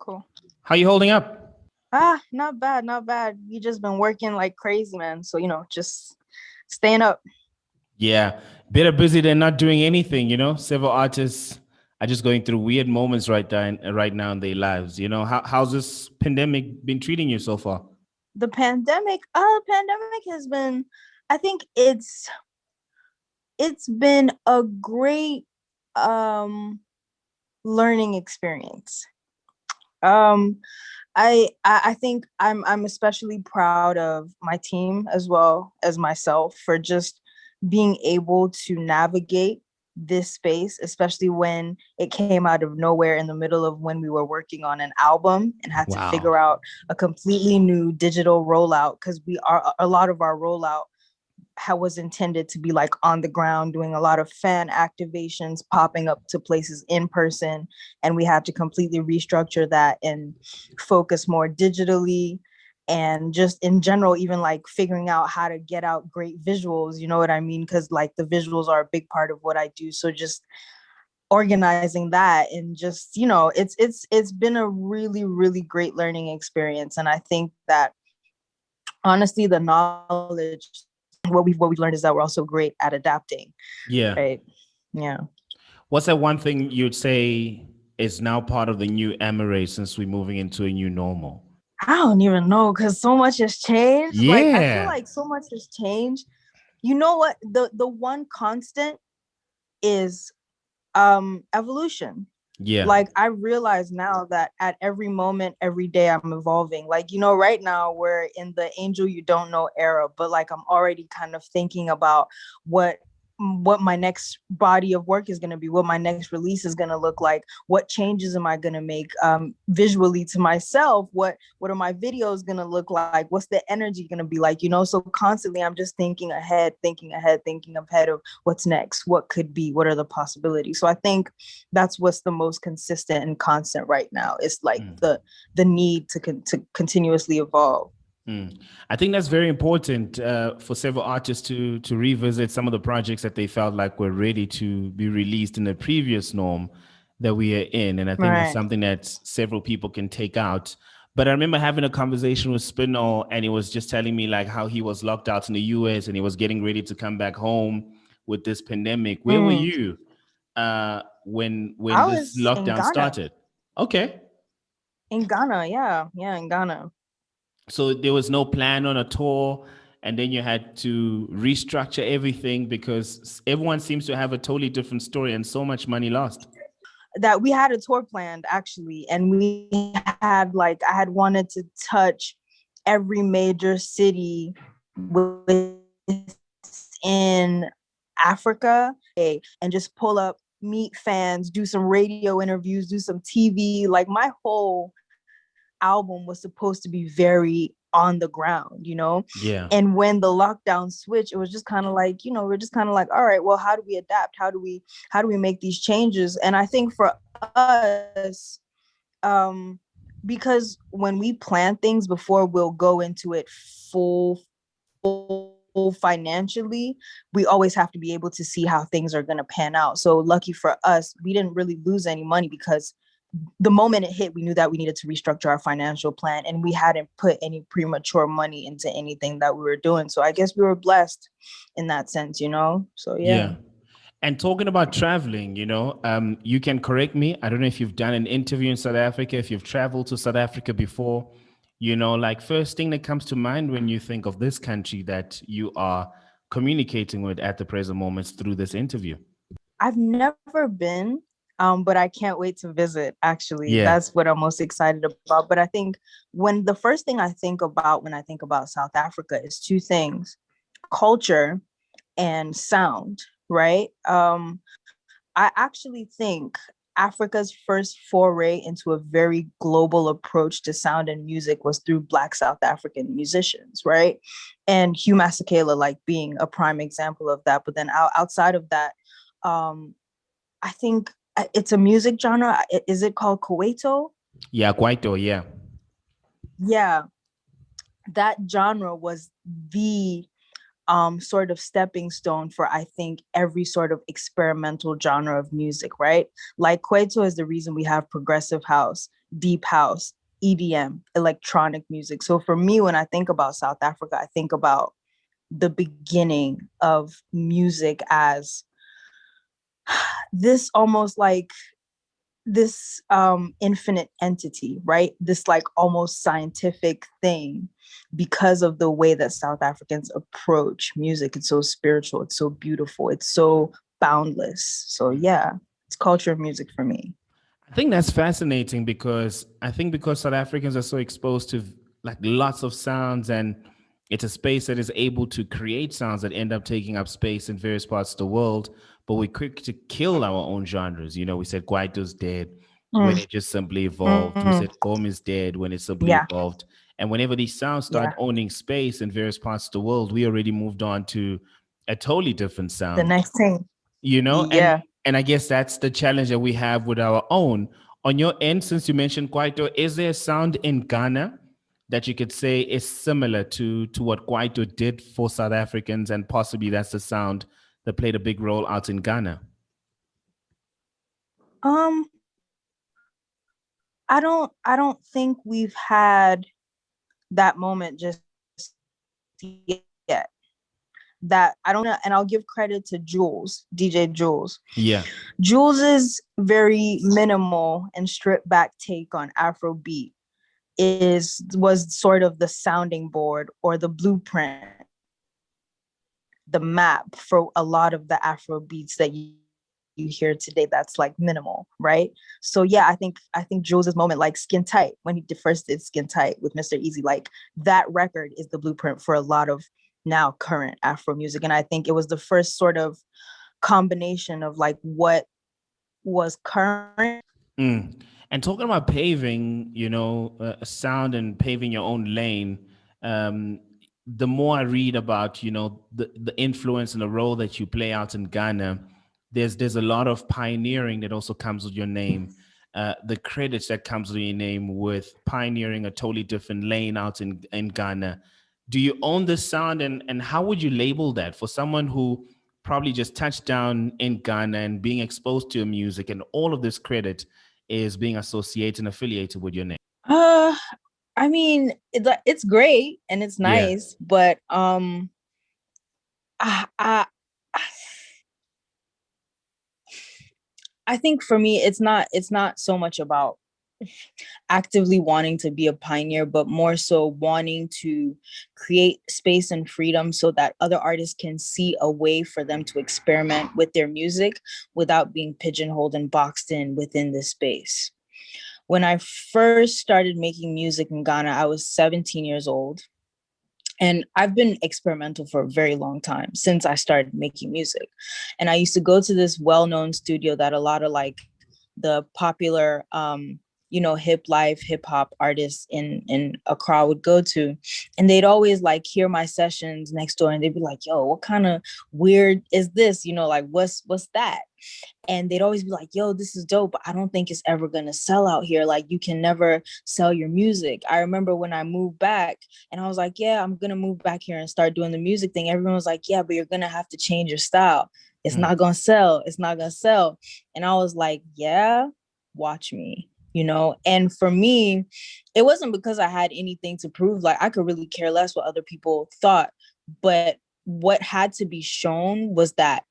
Cool. How you holding up? Not bad, not bad. We just been working like crazy, man. So, just staying up. Yeah, better busy than not doing anything. Several artists are just going through weird moments right now in their lives. How's this pandemic been treating you so far? The pandemic has been, I think it's been a great learning experience. Um I think I'm especially proud of my team as well as myself for just being able to navigate this space, especially when it came out of nowhere in the middle of when we were working on an album and had to Wow. figure out a completely new digital rollout, because we are a lot of our rollout was intended to be like on the ground doing a lot of fan activations, popping up to places in person, and we had to completely restructure that and focus more digitally, and just in general even like figuring out how to get out great visuals, you know what I mean, because like the visuals are a big part of what I do. So just organizing that, and just it's been a really really great learning experience. And I think that honestly the knowledge, what we've learned is that we're also great at adapting, Yeah. right? Yeah. What's that one thing you'd say is now part of the new Amaarae since we're moving into a new normal? I don't even know, because so much has changed. Like I feel Yeah. like so much has changed. You know what? The one constant is evolution. Yeah. Like I realize now that at every moment, every day I'm evolving. Like, right now we're in the angel you don't know era, but like I'm already kind of thinking about what my next body of work is going to be, what my next release is going to look like, what changes am I going to make visually to myself, what are my videos going to look like, what's the energy going to be like, so constantly I'm just thinking ahead, thinking ahead of what's next, what could be, what are the possibilities. So I think that's what's the most consistent and constant right now. It's like the need to continuously evolve. I think that's very important for several artists to revisit some of the projects that they felt like were ready to be released in the previous norm that we are in. And I think that's Right. something that several people can take out. But I remember having a conversation with Spinall, and he was just telling me like how he was locked out in the US and he was getting ready to come back home with this pandemic. Where were you when I this was in lockdown Ghana. started? Okay. In Ghana, yeah, in Ghana. So there was no plan on a tour, and then you had to restructure everything because everyone seems to have a totally different story and so much money lost. That we had a tour planned actually, and we had like I had wanted to touch every major city within Africa, and just pull up, meet fans, do some radio interviews, do some TV. Like my whole album was supposed to be very on the ground. Yeah. And when the lockdown switched, it was just kind of like, we're just kind of like, all right, well, how do we adapt? How do we make these changes? And I think for us, because when we plan things before we'll go into it full financially, we always have to be able to see how things are going to pan out. So lucky for us, we didn't really lose any money, because the moment it hit, we knew that we needed to restructure our financial plan, and we hadn't put any premature money into anything that we were doing. So I guess we were blessed in that sense. So yeah. Yeah. And talking about traveling, you can correct me. I don't know if you've done an interview in South Africa, if you've traveled to South Africa before, like first thing that comes to mind when you think of this country that you are communicating with at the present moments through this interview. I've never been, but I can't wait to visit. Actually, Yeah. that's what I'm most excited about. But I think when the first thing I think about when I think about South Africa is two things: culture and sound. Right? I actually think Africa's first foray into a very global approach to sound and music was through Black South African musicians, right? And Hugh Masekela, like, being a prime example of that. But then outside of that, um, I think it's a music genre. Is it called Kwaito? Yeah, Kwaito, yeah. Yeah, that genre was the sort of stepping stone for, I think, every sort of experimental genre of music, right? Like Kwaito is the reason we have progressive house. deep house, EDM, electronic music. So for me, when I think about South Africa, I think about the beginning of music as this almost like this infinite entity, right? This like almost scientific thing because of the way that South Africans approach music. It's so spiritual, it's so beautiful, it's so boundless. So yeah, it's culture of music for me. I think that's fascinating because South Africans are so exposed to like lots of sounds, and it's a space that is able to create sounds that end up taking up space in various parts of the world. But we're quick to kill our own genres. You know, we said Kwaito's dead when Mm, it just simply evolved. We mm, said Kom is dead when it simply yeah, evolved. And whenever these sounds start yeah. owning space in various parts of the world, we already moved on to a totally different The sound, next thing, you know. and yeah. and I guess that's the challenge that we have with our own. On your end, since you mentioned Kwaito, is there a sound in Ghana that you could say is similar to what Kwaito did for South Africans, and possibly that's the sound that played a big role out in Ghana? Um, I don't think we've had that moment just yet. That I don't know, and I'll give credit to Jules, DJ Jules. Yeah. Jules's very minimal and stripped back take on Afrobeat was sort of the sounding board or the blueprint, the map for a lot of the Afro beats that you hear today that's like minimal, right? So yeah, I think Jules's moment, like Skin Tight, when he first did Skin Tight with Mr. Easy, like that record is the blueprint for a lot of now current Afro music. And I think it was the first sort of combination of like what was current. Mm. And talking about paving, you know, sound and paving your own lane, um, the more I read about, you know, the influence and the role that you play out in Ghana, there's a lot of pioneering that also comes with your name. The credits that comes with your name with pioneering a totally different lane out in Ghana. Do you own this sound, and how would you label that for someone who probably just touched down in Ghana and being exposed to your music, and all of this credit is being associated and affiliated with your name? Uh, I mean, it's great and it's Yeah. nice, but I, I I think for me, it's not so much about actively wanting to be a pioneer, but more so wanting to create space and freedom so that other artists can see a way for them to experiment with their music without being pigeonholed and boxed in within this space. When I first started making music in Ghana, I was 17 years old. And I've been experimental for a very long time since I started making music. And I used to go to this well-known studio that a lot of like the popular hip hop artists in Accra would go to. And they'd always like hear my sessions next door and they'd be like, yo, what kind of weird is this? Like what's that? And they'd always be like, yo, this is dope, but I don't think it's ever gonna sell out here. Like you can never sell your music. I remember when I moved back and I was like, yeah, I'm gonna move back here and start doing the music thing. Everyone was like, yeah, but you're gonna have to change your style. It's Mm. not gonna sell. It's not gonna sell. And I was like, yeah, watch me. And for me, it wasn't because I had anything to prove. Like I could really care less what other people thought. But what had to be shown was that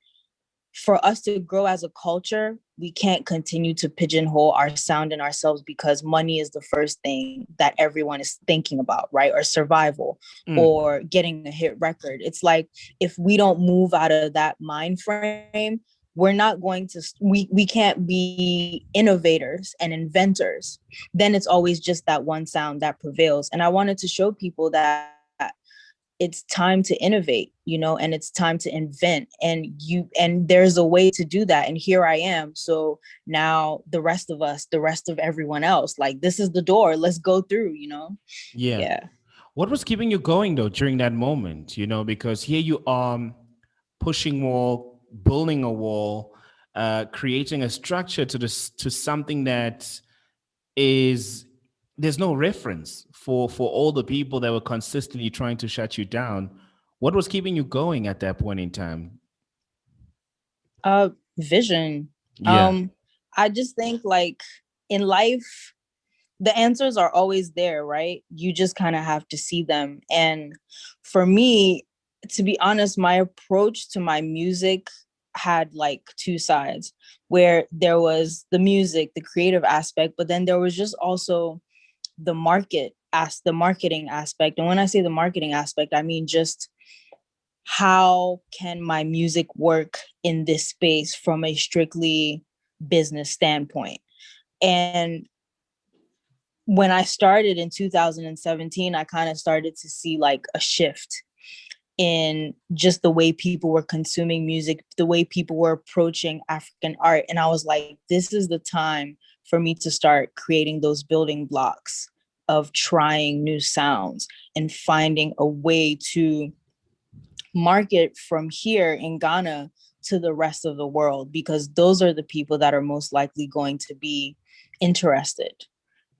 for us to grow as a culture, we can't continue to pigeonhole our sound and ourselves because money is the first thing that everyone is thinking about, right? Or survival Mm. or getting a hit record. It's like if we don't move out of that mind frame, we're not going to we can't be innovators and inventors. Then it's always just that one sound that prevails. And I wanted to show people that it's time to innovate, and it's time to invent, and there's a way to do that. And here I am. So now the rest of us, the rest of everyone else, like this is the door, let's go through. Yeah. Yeah. What was keeping you going though during that moment? You know, because here you are pushing wall, building a wall, creating a structure to something that is there's no reference for all the people that were consistently trying to shut you down. What was keeping you going at that point in time? Vision. Yeah. um I just think like in life the answers are always there, right? You just kind of have to see them. And for me, to be honest, my approach to my music had like two sides, where there was the music, the creative aspect, but then there was just also the the marketing aspect. And when I say the marketing aspect, I mean just how can my music work in this space from a strictly business standpoint. And when I started in 2017, I kind of started to see like a shift in just the way people were consuming music, the way people were approaching African art. And I was like, this is the time for me to start creating those building blocks of trying new sounds and finding a way to market from here in Ghana to the rest of the world, because those are the people that are most likely going to be interested,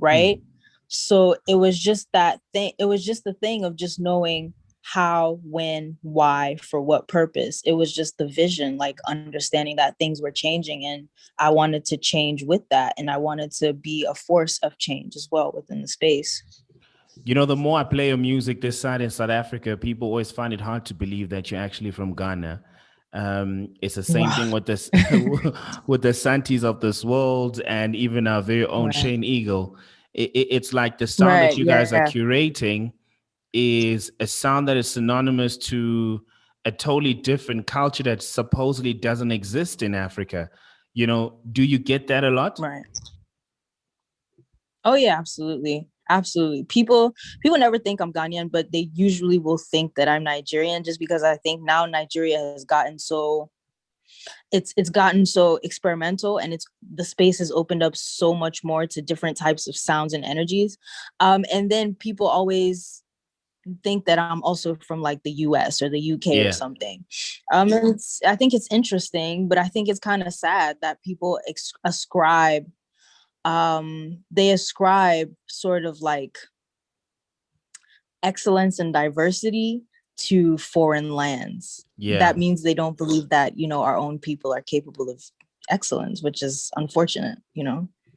right? So it was just that thing. It was just the thing of just knowing how, when, why, for what purpose. It was just the vision, like understanding that things were changing, and I wanted to change with that. And I wanted to be a force of change as well within the space. You know, the more I play your music this side in South Africa, people always find it hard to believe that you're actually from Ghana. It's the same thing with this with the Santis of this world, and even our very own Shane Eagle. It's like the sound that you guys are curating is a sound that is synonymous to a totally different culture that supposedly doesn't exist in Africa. You know, do you get that a lot? Right. Oh yeah, absolutely. Absolutely. People never think I'm Ghanaian, but they usually will think that I'm Nigerian, just because I think now Nigeria has gotten so it's gotten so experimental, and the space has opened up so much more to different types of sounds and energies. And then people always think that I'm also from like the US or the UK or something. I think it's interesting, but I think it's kind of sad that people ascribe sort of like excellence and diversity to foreign lands. That means they don't believe that, our own people are capable of excellence, which is unfortunate,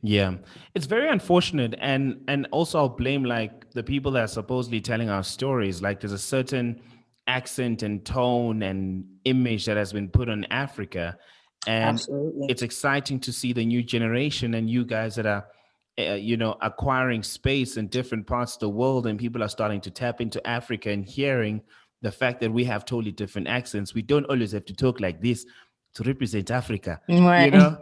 Yeah, it's very unfortunate, and also I'll blame like the people that are supposedly telling our stories. Like there's a certain accent and tone and image that has been put on Africa, and Absolutely. it's exciting to see the new generation and you guys that are, acquiring space in different parts of the world, and people are starting to tap into Africa and hearing the fact that we have totally different accents. We don't always have to talk like this to represent Africa, right. you know.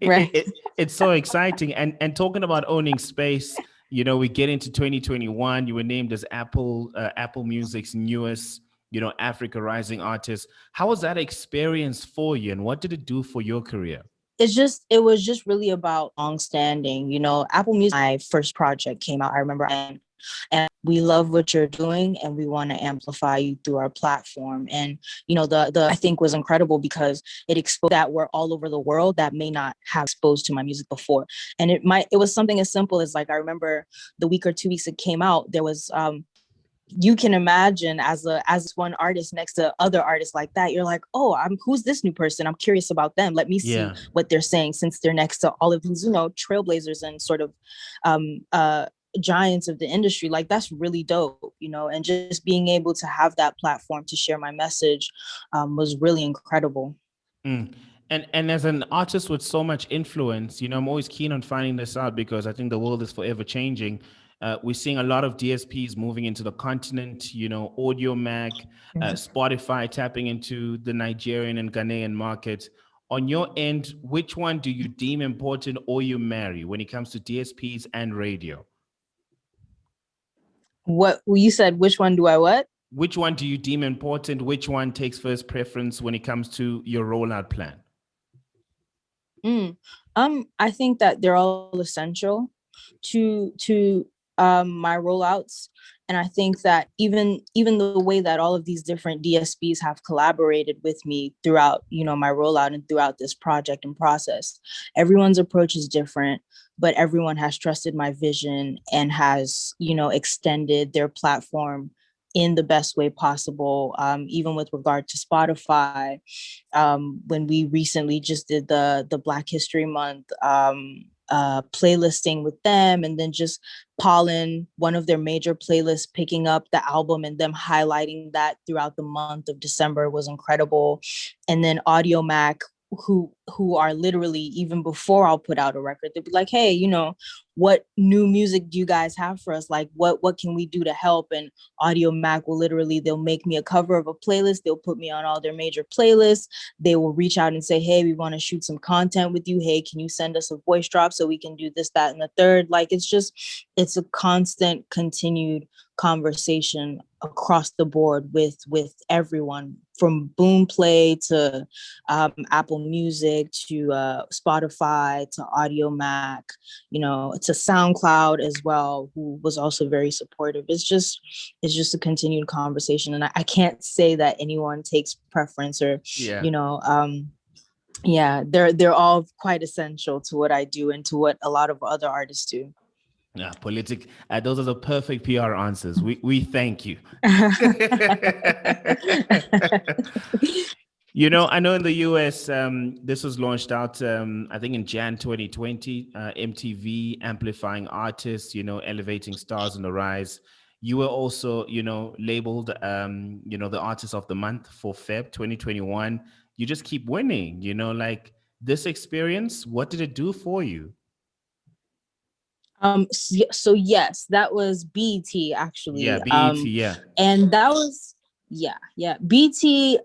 Right. It's so exciting. And talking about owning space, we get into 2021. You were named as Apple Music's newest, Africa Rising Artist. How was that experience for you, and what did it do for your career? It was just really about long-standing, Apple Music, my first project came out, I remember, and we love what you're doing and we want to amplify you through our platform. And the I think was incredible because it exposed that we're all over the world that may not have exposed to my music before. And it was something as simple as, like, I remember the week or 2 weeks it came out, there was you can imagine as one artist next to other artists like that, you're like, oh, who's this new person? I'm curious about them. Let me see what they're saying, since they're next to all of these, trailblazers and sort of giants of the industry. Like, that's really dope, and just being able to have that platform to share my message was really incredible. And as an artist with so much influence, I'm always keen on finding this out because I think the world is forever changing. We're seeing a lot of DSPs moving into the continent, Audio Mac, Spotify tapping into the Nigerian and Ghanaian market. On your end, which one do you deem important or you marry when it comes to DSPs and radio? What you said, which one do I what? Which one do you deem important? Which one takes first preference when it comes to your rollout plan? I think that they're all essential to my rollouts. And I think that even the way that all of these different DSPs have collaborated with me throughout, my rollout and throughout this project and process, everyone's approach is different, but everyone has trusted my vision and has, extended their platform in the best way possible. Even with regard to Spotify, when we recently just did the Black History Month playlisting with them, and then just Pollen, one of their major playlists, picking up the album and them highlighting that throughout the month of December was incredible. And then Audio Mac, who are literally, even before I'll put out a record, they'll be like, hey, you know, what new music do you guys have for us? Like, what can we do to help? And Audio Mac will literally, they'll make me a cover of a playlist. They'll put me on all their major playlists. They will reach out and say, hey, we want to shoot some content with you. Hey, can you send us a voice drop so we can do this, that, and the third? Like, it's a constant, continued conversation across the board with everyone, from Boomplay to Apple Music to Spotify to Audio Mac, you know, to SoundCloud as well, who was also very supportive. It's just a continued conversation, and I can't say that anyone takes preference or you know, yeah, they're all quite essential to what I do and to what a lot of other artists do. Yeah, those are the perfect PR answers. We thank you. You know, I know in the US, this was launched out, I think in Jan 2020, MTV amplifying artists, you know, elevating stars on the rise. You were also, you know, labeled, you know, the artist of the month for Feb 2021. You just keep winning, you know, like this experience, what did it do for you? So yes, that was BT actually. Yeah, BET, yeah. And that was BT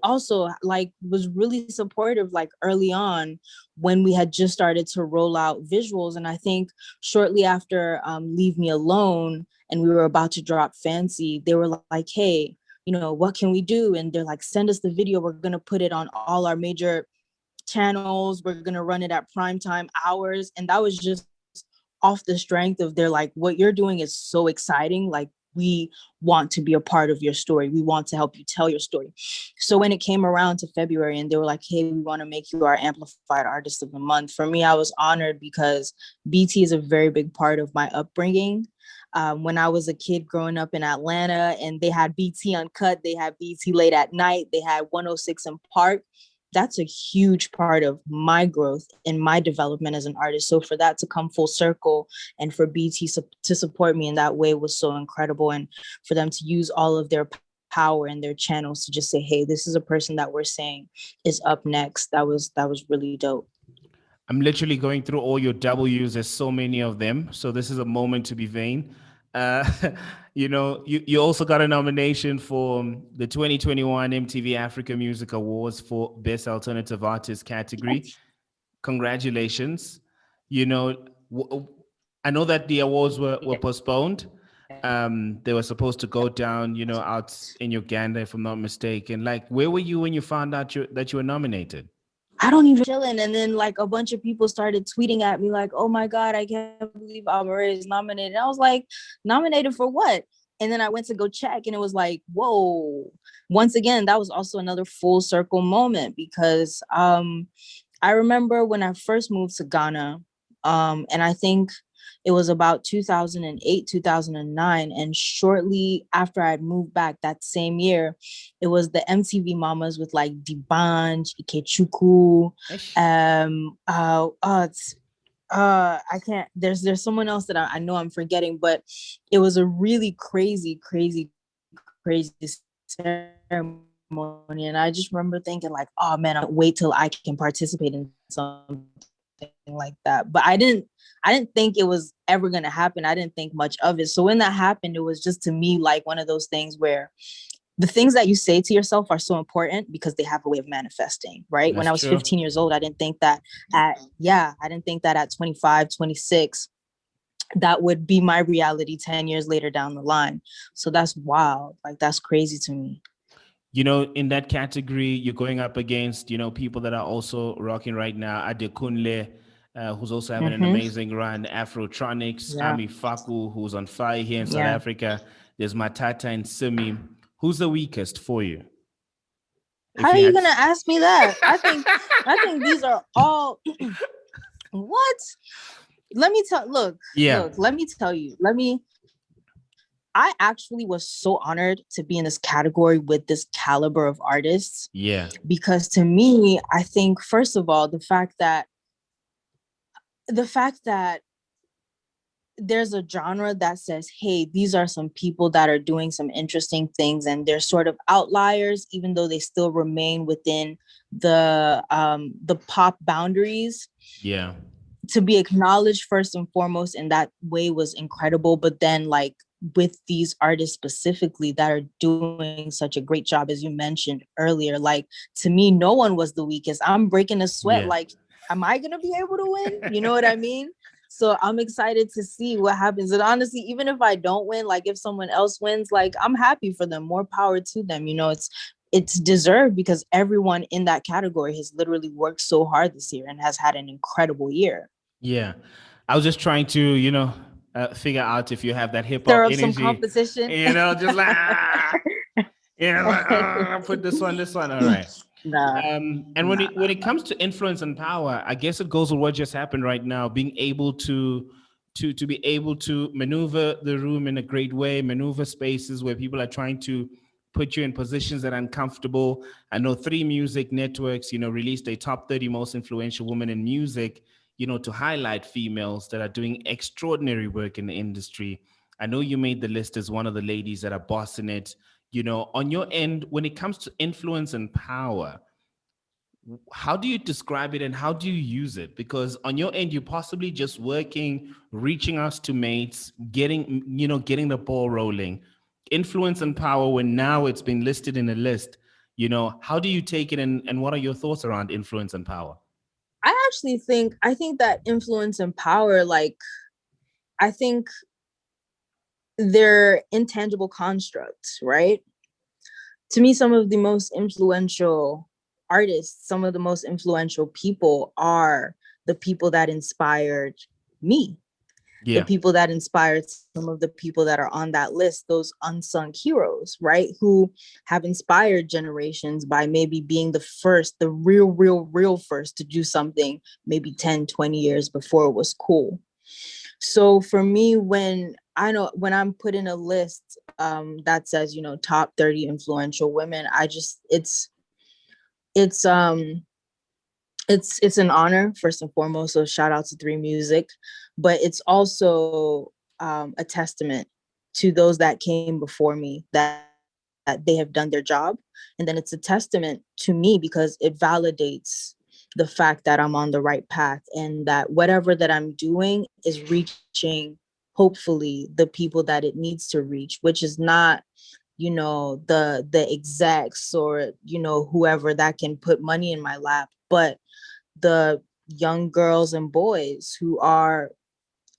also like was really supportive like early on when we had just started to roll out visuals. And I think shortly after Leave Me Alone and we were about to drop Fancy, they were like, hey, you know, what can we do? And they're like, send us the video. We're gonna put it on all our major channels. We're gonna run it at primetime hours. And that was just off the strength of, they're like, what you're doing is so exciting. Like, we want to be a part of your story. We want to help you tell your story. So when it came around to February and they were like, hey, we want to make you our amplified artist of the month, for me, I was honored because BT is a very big part of my upbringing. When I was a kid growing up in Atlanta and they had BT Uncut, they had BT Late at Night, they had 106 in Park. That's a huge part of my growth and my development as an artist. So for that to come full circle and for BT to support me in that way was so incredible. And for them to use all of their power and their channels to just say, hey, this is a person that we're saying is up next. That was really dope. I'm literally going through all your W's. There's so many of them. So this is a moment to be vain. You know, you also got a nomination for the 2021 MTV Africa Music Awards for Best Alternative Artist category. Congratulations. You know, I know that the awards were postponed. They were supposed to go down, you know, out in Uganda, if I'm not mistaken. Like, where were you when you found out that you were nominated? I don't even chilling. And then like a bunch of people started tweeting at me like, oh my God, I can't believe Amaarae is nominated. And I was like, nominated for what? And then I went to go check and it was like, whoa. Once again, that was also another full circle moment because I remember when I first moved to Ghana, and I think it was about 2008, 2009. And shortly after I'd moved back that same year, it was the MTV Mamas with like D'banj, Ikechukwu. I can't, there's someone else that I know I'm forgetting, but it was a really crazy ceremony. And I just remember thinking like, oh man, I'll wait till I can participate in something like that. But I didn't think it was ever going to happen. I didn't think much of it. So when that happened, it was just to me like one of those things where the things that you say to yourself are so important because they have a way of manifesting, right? That's when I was 15 years old, I didn't think that at 25, 26, that would be my reality 10 years later down the line. So that's wild. Like, that's crazy to me. You know, in that category, you're going up against, you know, people that are also rocking right now. Adekunle, who's also having an amazing run. Afrotronics, Ami Faku, who's on fire here in South Africa. There's Matata and Simi. Who's the weakest for you? How are you gonna ask me that? I think these are all what? Let me tell you. I actually was so honored to be in this category with this caliber of artists. Yeah. Because to me, I think, first of all, the fact that the fact that there's a genre that says, hey, these are some people that are doing some interesting things, and they're sort of outliers, even though they still remain within the pop boundaries. Yeah. To be acknowledged first and foremost in that way was incredible. But then, like, with these artists specifically that are doing such a great job, as you mentioned earlier, like, to me, no one was the weakest. I'm breaking a sweat. Yeah. Like, am I gonna be able to win? You know what I mean? So I'm excited to see what happens. And honestly, even if I don't win, like, if someone else wins, like, I'm happy for them. More power to them. You know, it's deserved, because everyone in that category has literally worked so hard this year and has had an incredible year. Yeah. I was just trying to, figure out if you have that hip hop Stir up some energy, competition. just like, put this one. All right. Nah, And when it comes to influence and power, I guess it goes with what just happened right now, being able to be able to maneuver the room in a great way, maneuver spaces where people are trying to put you in positions that are uncomfortable. I know three music networks, released a top 30 most influential women in music, to highlight females that are doing extraordinary work in the industry. I know you made the list as one of the ladies that are bossing it. On your end, when it comes to influence and power, how do you describe it and how do you use it? Because on your end, you're possibly just working, reaching out to mates, getting the ball rolling. Influence and power, when now it's been listed in a list, how do you take it, and what are your thoughts around influence and power? I think that influence and power, like, I think they're intangible constructs, right? To me, some of the most influential artists, some of the most influential people are the people that inspired me, the Yeah. people that inspired some of the people that are on that list, those unsung heroes, right? Who have inspired generations by maybe being the first, the real first to do something maybe 10, 20 years before it was cool. So for me, when I'm put in a list that says, top 30 influential women, it's um it's an honor, first and foremost. So shout out to Three Music, but it's also a testament to those that came before me, that they have done their job. And then it's a testament to me because it validates the fact that I'm on the right path, and that whatever that I'm doing is reaching, hopefully, the people that it needs to reach, which is not, the execs, or, whoever that can put money in my lap, but the young girls and boys who are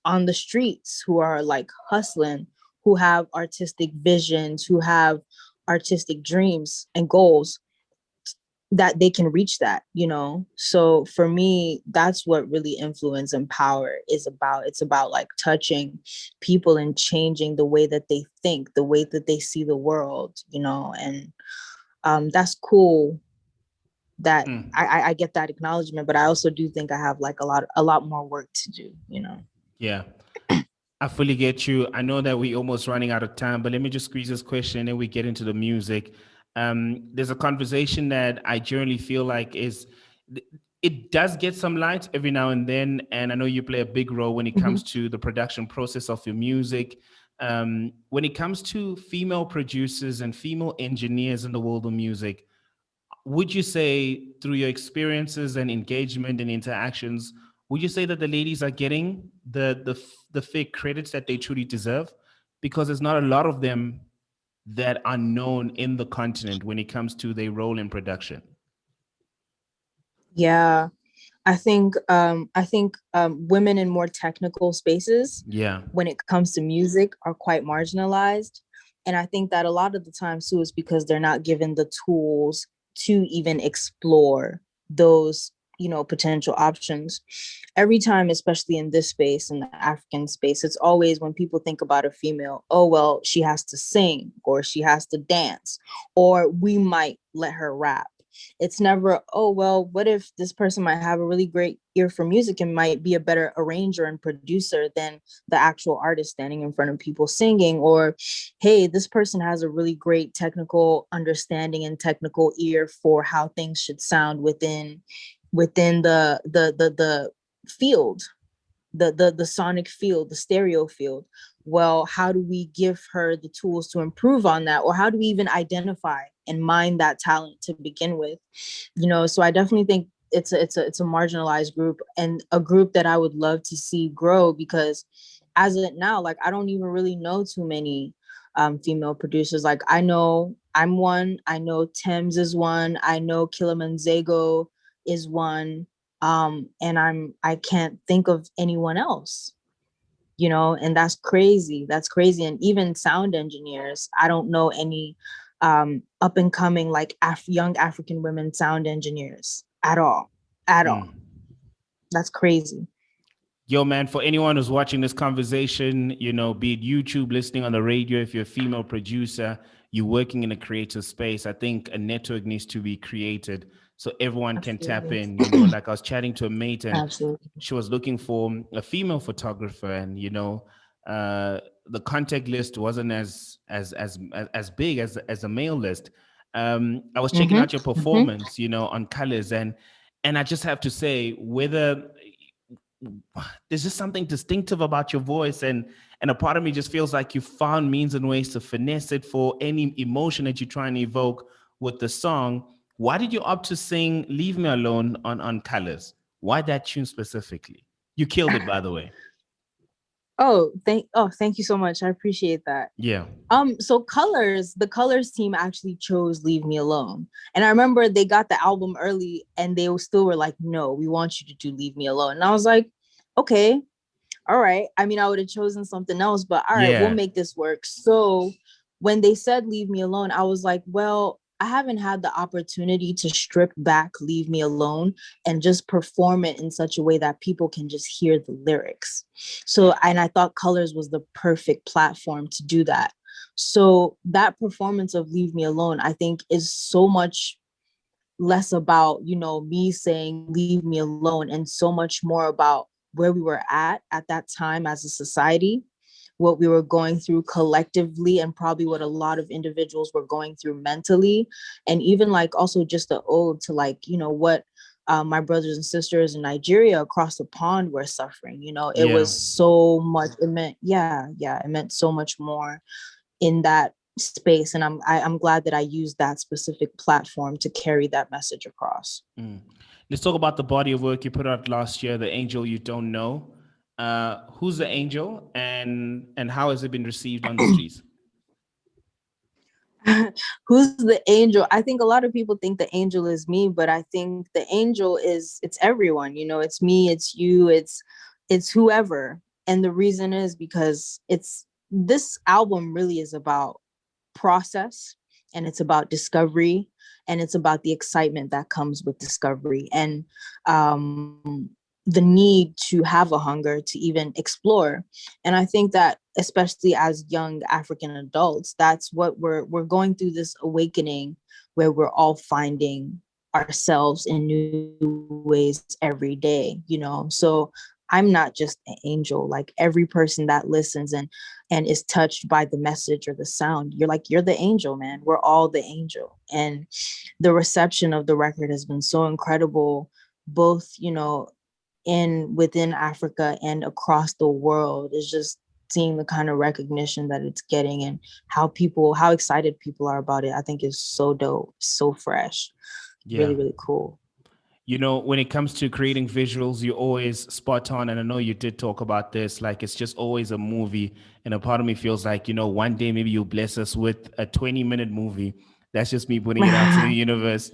on the streets, who are like hustling, who have artistic visions, who have artistic dreams and goals, that they can reach that. So for me, that's what really influence and power is about. It's about, like, touching people and changing the way that they think, the way that they see the world. And that's cool that I get that acknowledgement, but I also do think I have, like, a lot more work to do. Yeah. I fully get you. I know that we're almost running out of time, but let me just squeeze this question and then we get into the music. There's a conversation that I generally feel like it does get some light every now and then. And I know you play a big role when it comes to the production process of your music. When it comes to female producers and female engineers in the world of music, would you say, through your experiences and engagement and interactions, would you say that the ladies are getting the fair credits that they truly deserve? Because there's not a lot of them that are known in the continent when it comes to their role in production. Yeah, I think women in more technical spaces, Yeah. when it comes to music, are quite marginalized. And I think that a lot of the time too is because they're not given the tools to even explore those, potential options. Every time, especially in this space, in the African space, it's always, when people think about a female, oh, well, she has to sing, or she has to dance, or we might let her rap. It's never, oh, well, what if this person might have a really great ear for music and might be a better arranger and producer than the actual artist standing in front of people singing? Or, hey, this person has a really great technical understanding and technical ear for how things should sound within the field. the sonic field, the stereo field. Well, how do we give her the tools to improve on that? Or how do we even identify and mine that talent to begin with? So I definitely think it's a marginalized group, and a group that I would love to see grow, because as of now, like, I don't even really know too many female producers. Like, I know I'm one, I know Thames is one, I know Kilimanjaro is one, and I can't think of anyone else, and that's crazy. And even sound engineers, I don't know any up and coming, like, young African women sound engineers at all. Mm. That's crazy. Yo, man, for anyone who's watching this conversation, be it YouTube, listening on the radio, if you're a female producer, you're working in a creative space, I think a network needs to be created so everyone can tap Absolutely. in. Like, I was chatting to a mate, and Absolutely. she was looking for a female photographer, and the contact list wasn't as big as a male list. I was checking out your performance, on Colors, and I just have to say, whether there's just something distinctive about your voice, and a part of me just feels like you found means and ways to finesse it for any emotion that you're trying to evoke with the song. Why did you opt to sing Leave Me Alone on Colors? Why that tune specifically? You killed it, by the way. Thank you so much. I appreciate that. Yeah. So the Colors team actually chose Leave Me Alone. And I remember they got the album early, and they still were like, no, we want you to do Leave Me Alone. And I was like, okay, all right. I mean, I would have chosen something else, but all right, we'll make this work. So when they said Leave Me Alone, I was like, well, I haven't had the opportunity to strip back Leave Me Alone and just perform it in such a way that people can just hear the lyrics. So, and I thought Colors was the perfect platform to do that. So that performance of Leave Me Alone, I think, is so much less about, me saying Leave Me Alone, and so much more about where we were at that time as a society, what we were going through collectively, and probably what a lot of individuals were going through mentally. And even, like, also just an ode to, like, what my brothers and sisters in Nigeria across the pond were suffering. It was so much, it meant, it meant so much more in that space. And I'm glad that I used that specific platform to carry that message across. Let's talk about the body of work you put out last year, The Angel You Don't Know. Who's the angel, and how has it been received on the streets? Who's the angel? I think a lot of people think the angel is me, but I think the angel it's everyone. It's me, it's you, it's whoever. And the reason is because this album really is about process, and it's about discovery, and it's about the excitement that comes with discovery, and the need to have a hunger to even explore. And I think that, especially as young African adults, that's what we're going through, this awakening where we're all finding ourselves in new ways every day, So I'm not just an angel. Like, every person that listens and is touched by the message or the sound, you're the angel, man. We're all the angel. And the reception of the record has been so incredible, both, within Africa and across the world. Is just seeing the kind of recognition that it's getting, and how excited people are about it, I think is so dope, so fresh. Really, really cool. When it comes to creating visuals, you're always spot on. And I know you did talk about this, like, it's just always a movie. And a part of me feels like, one day maybe you'll bless us with a 20-minute movie. That's just me putting it out to the universe.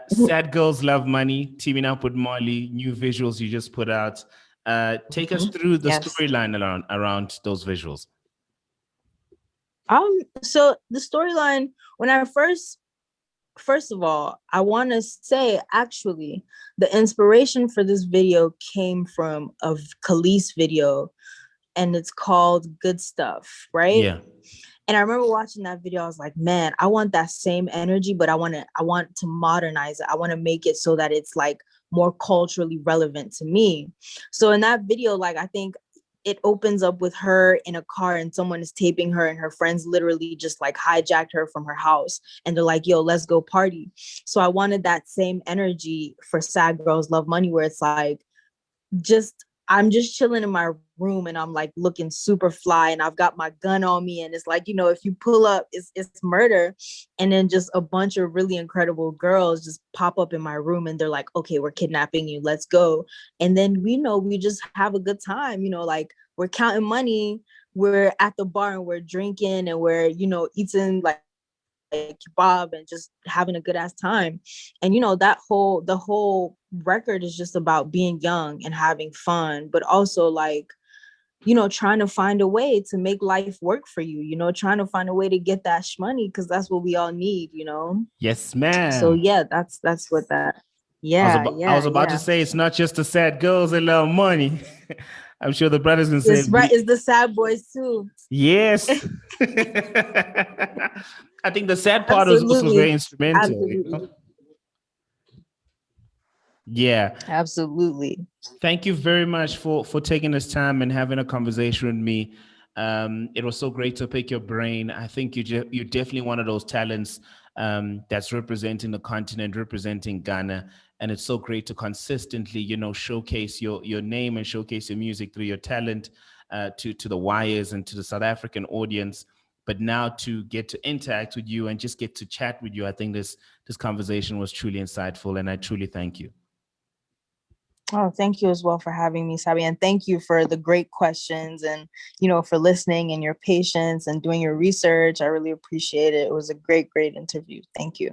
Sad Girls Love Money, teaming up with Marley, new visuals you just put out. Take us through the storyline around those visuals. So the storyline, when I first of all, I want to say, actually, the inspiration for this video came from a Khalees video, and it's called Good Stuff, right? Yeah. And I remember watching that video, I was like, man, I want that same energy, but I want to modernize it. I want to make it so that it's, like, more culturally relevant to me. So in that video, like, I think it opens up with her in a car, and someone is taping her, and her friends literally just, like, hijacked her from her house, and they're like, yo, let's go party. So I wanted that same energy for Sad Girls Love Money, where it's like, just, I'm just chilling in my room and I'm like looking super fly and I've got my gun on me and it's like, you know, if you pull up, it's murder. And then just a bunch of really incredible girls just pop up in my room and they're like, okay, we're kidnapping you, let's go. And then we just have a good time, you know, like we're counting money, we're at the bar and we're drinking and we're, you know, eating like kebab and just having a good ass time. And you know, the whole record is just about being young and having fun, but also like, you know, trying to find a way to make life work for you, you know, trying to find a way to get that shmoney because that's what we all need, you know. Yes, So ma'am. yeah, that's what that. Yeah, I was about to yeah. say it's not just the sad girls that love money. I'm sure the brothers can say It's right. It's the sad boys too. yes. I think the sad part was also Absolutely, very instrumental, you know? absolutely, Yeah. absolutely. Thank you very much for taking this time and having a conversation with me. It was so great to pick your brain. I think you're definitely one of those talents that's representing the continent, representing Ghana, and it's so great to consistently, you know, showcase your name and showcase your music through your talent to the wires and to the South African audience. But now to get to interact with you and just get to chat with you, I think this conversation was truly insightful, and I truly thank you. Oh, thank you as well for having me, Sabby. And thank you for the great questions and, you know, for listening and your patience and doing your research. I really appreciate it. It was a great, great interview. Thank you.